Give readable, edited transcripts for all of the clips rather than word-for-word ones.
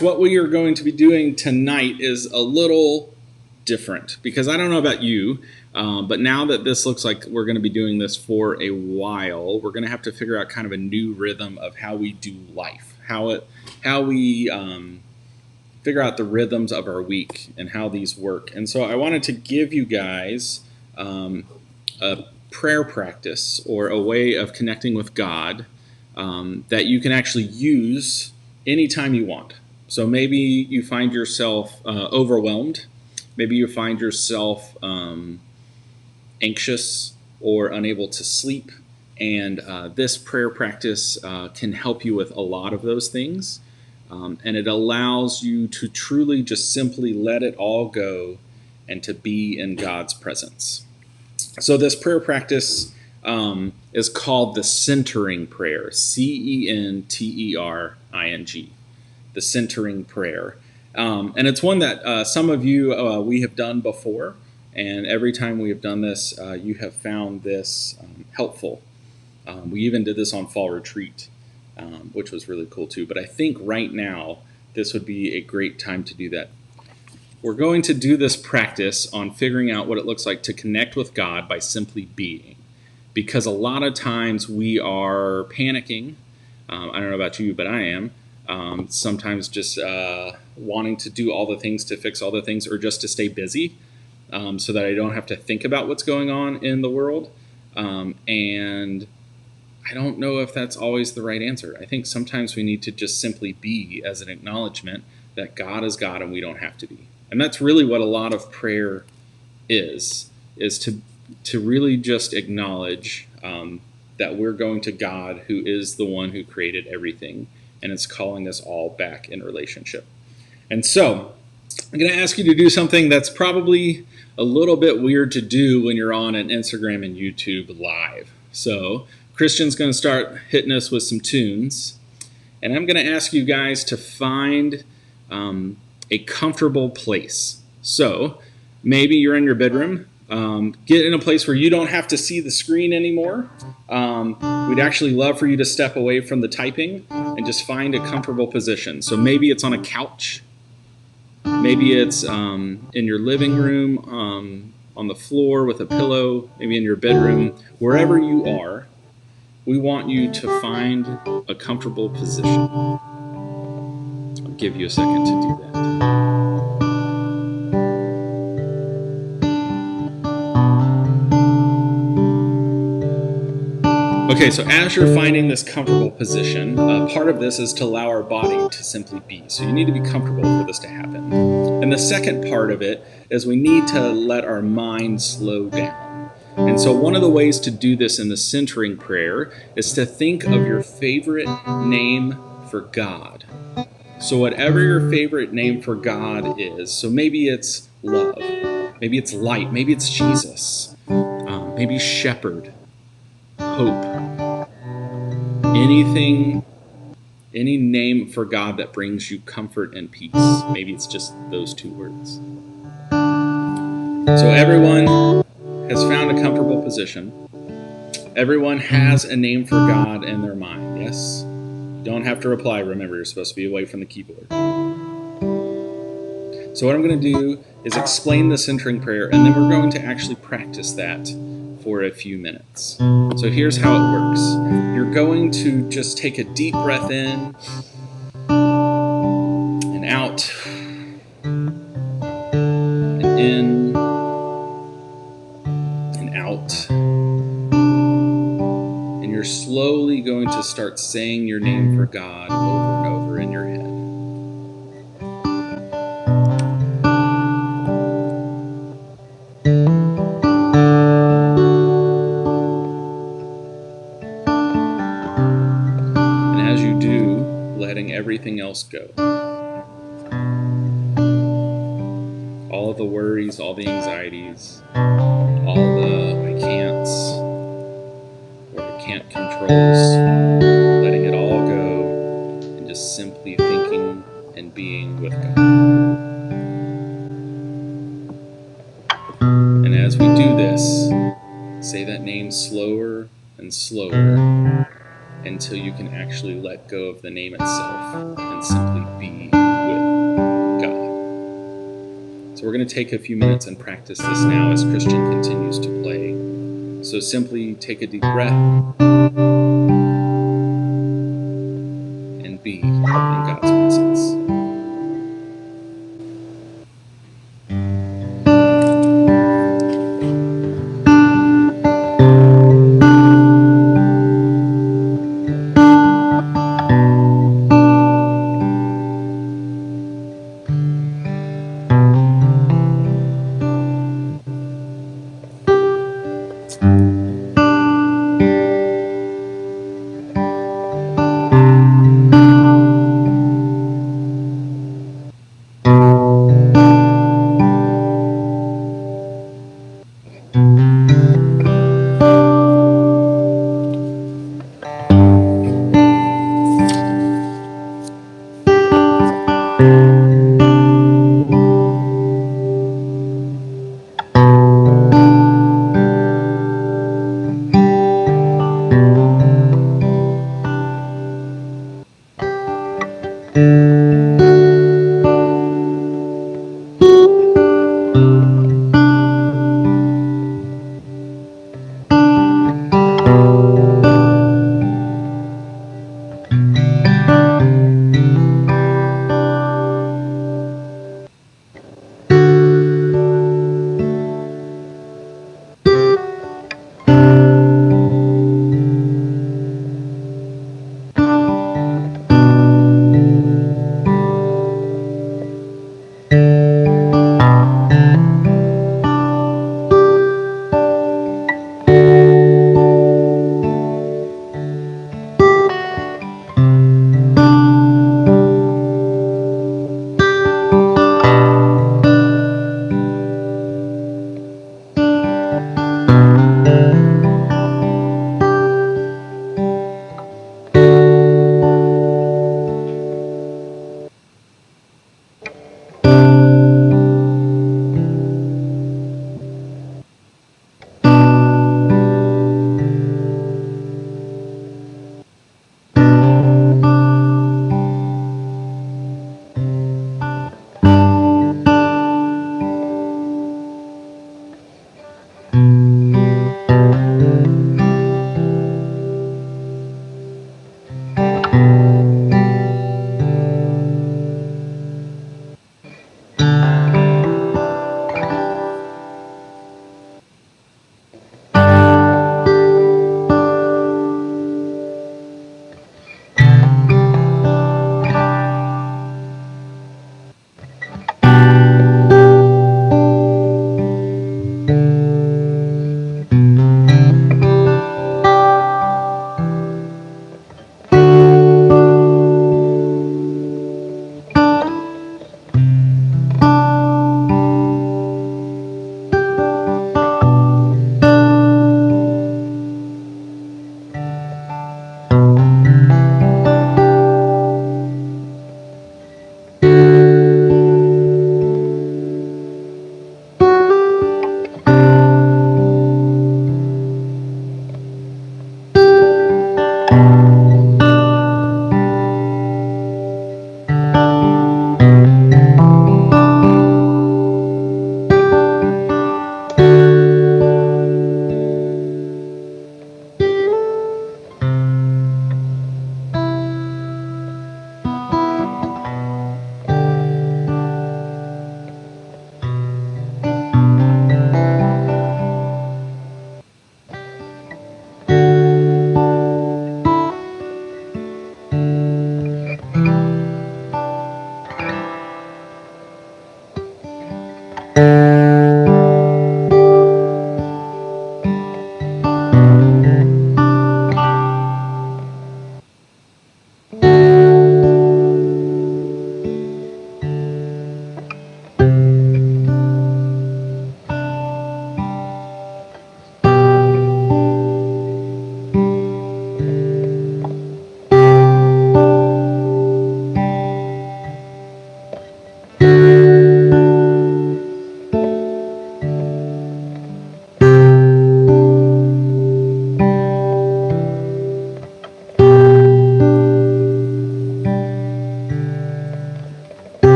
What we are going to be doing tonight is a little different because I don't know about you, but now that this looks like we're going to be doing this for a while, we're going to have to figure out kind of a new rhythm of how we do life, how we figure out the rhythms of our week and how these work. And so I wanted to give you guys a prayer practice or a way of connecting with God that you can actually use anytime you want. So maybe you find yourself overwhelmed. Maybe you find yourself anxious or unable to sleep. And this prayer practice can help you with a lot of those things. And it allows you to truly just simply let it all go and to be in God's presence. So this prayer practice is called the centering prayer, CENTERING. The centering prayer. And it's one that some of you we have done before, and every time we have done this, you have found this helpful. We even did this on fall retreat, which was really cool too. But I think right now, this would be a great time to do that. We're going to do this practice on figuring out what it looks like to connect with God by simply being. Because a lot of times we are panicking. I don't know about you, but I am. Sometimes just wanting to do all the things to fix all the things or just to stay busy so that I don't have to think about what's going on in the world. And I don't know if that's always the right answer. I think sometimes we need to just simply be as an acknowledgement that God is God and we don't have to be. And that's really what a lot of prayer is to really just acknowledge that we're going to God, who is the one who created everything, and it's calling us all back in relationship. And so I'm going to ask you to do something that's probably a little bit weird to do when you're on an Instagram and YouTube live. So Christian's going to start hitting us with some tunes, and I'm going to ask you guys to find a comfortable place. So maybe you're in your bedroom. Get in a place where you don't have to see the screen anymore. We'd actually love for you to step away from the typing and just find a comfortable position. So maybe it's on a couch. Maybe it's in your living room, on the floor with a pillow, maybe in your bedroom. Wherever you are, we want you to find a comfortable position. I'll give you a second to do that. Okay, so as you're finding this comfortable position, part of this is to allow our body to simply be. So you need to be comfortable for this to happen. And the second part of it is we need to let our mind slow down. And so one of the ways to do this in the centering prayer is to think of your favorite name for God. So whatever your favorite name for God is, so maybe it's love, maybe it's light, maybe it's Jesus, maybe shepherd, hope, anything, any name for God that brings you comfort and peace. Maybe it's just those two words. So everyone has found a comfortable position. Everyone has a name for God in their mind, yes? You don't have to reply. Remember, you're supposed to be away from the keyboard. So what I'm going to do is explain the centering prayer, and then we're going to actually practice that for a few minutes. So here's how it works. You're going to just take a deep breath in and out, and in and out. And you're slowly going to start saying your name for God over and over in your head. Everything else go. All of the worries, all the anxieties, all the I can'ts, or I can't controls, letting it all go and just simply thinking and being with God. And as we do this, say that name slower and slower until you can actually let go of the name itself and simply be with we're going to take a few minutes and practice this now as Christian continues to play. So simply take a deep breath and be in God's presence.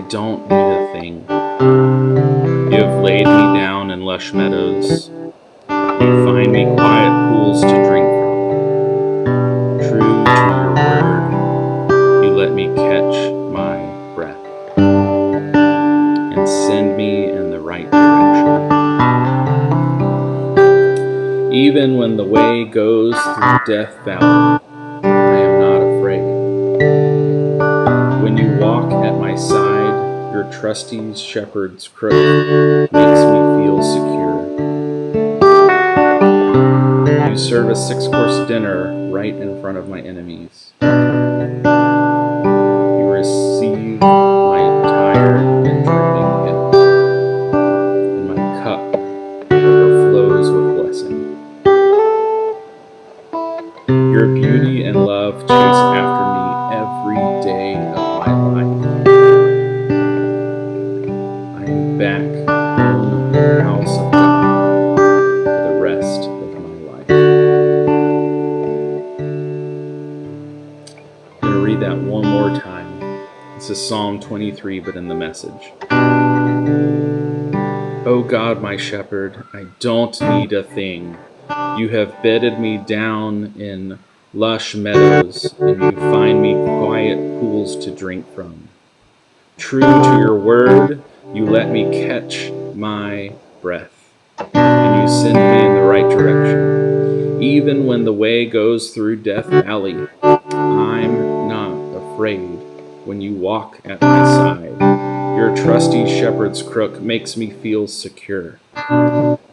don't need a thing. You have laid me down in lush meadows. You find me quiet pools to drink from. True to your word, you let me catch my breath and send me in the right direction. Even when the way goes through Death Valley, I am not afraid. When you walk at my side, your trusty shepherd's crook makes me feel secure. You serve a 6-course dinner right in front of my enemies. You receive my tired and dripping head, and my cup overflows with blessing. Your beauty and love chase after me every day of my life. I am back home in the house of God for the rest of my life. I'm going to read that one more time. This is Psalm 23, but in the Message. O God, my shepherd, I don't need a thing. You have bedded me down in lush meadows, and you find me quiet pools to drink from. True to your word, you let me catch my breath, and you send me in the right direction. Even when the way goes through Death Valley, I'm not afraid when you walk at my side. Your trusty shepherd's crook makes me feel secure.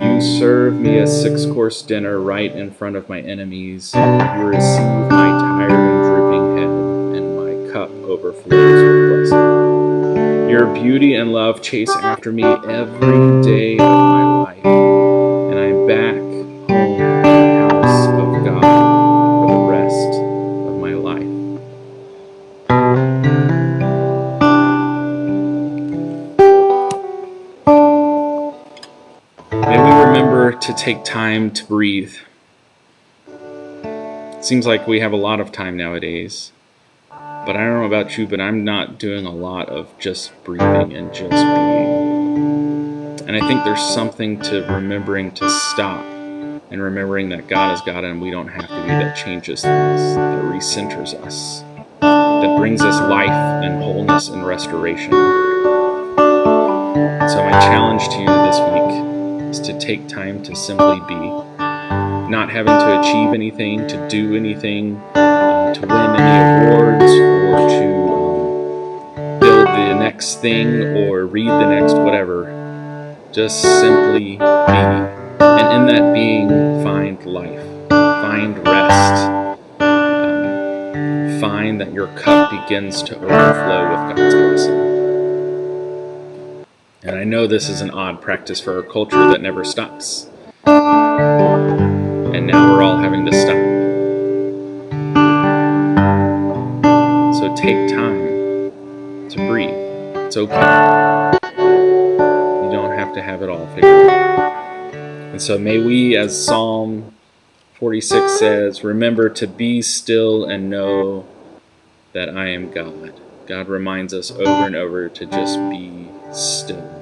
You serve me a 6-course dinner right in front of my enemies. You receive my tired and drooping head, and my cup overflows with blessing. Your beauty and love chase after me every day of my life, and I'm back home in the house of God for the rest of my life. May we remember to take time to breathe. It seems like we have a lot of time nowadays, but I don't know about you, but I'm not doing a lot of just breathing and just being. And I think there's something to remembering to stop and remembering that God is God and we don't have to be, that changes things, that recenters us, that brings us life and wholeness and restoration. So my challenge to you this week is to take time to simply be, not having to achieve anything, to do anything, to win any awards, or to build the next thing or read the next whatever. Just simply be. And in that being, find life, find rest, find that your cup begins to overflow with God's blessing. And I know this is an odd practice for our culture that never stops. And now we're all having to stop. So take time to breathe. It's okay. You don't have to have it all figured out. And so may we, as Psalm 46 says, remember to be still and know that I am God. God reminds us over and over to just be still.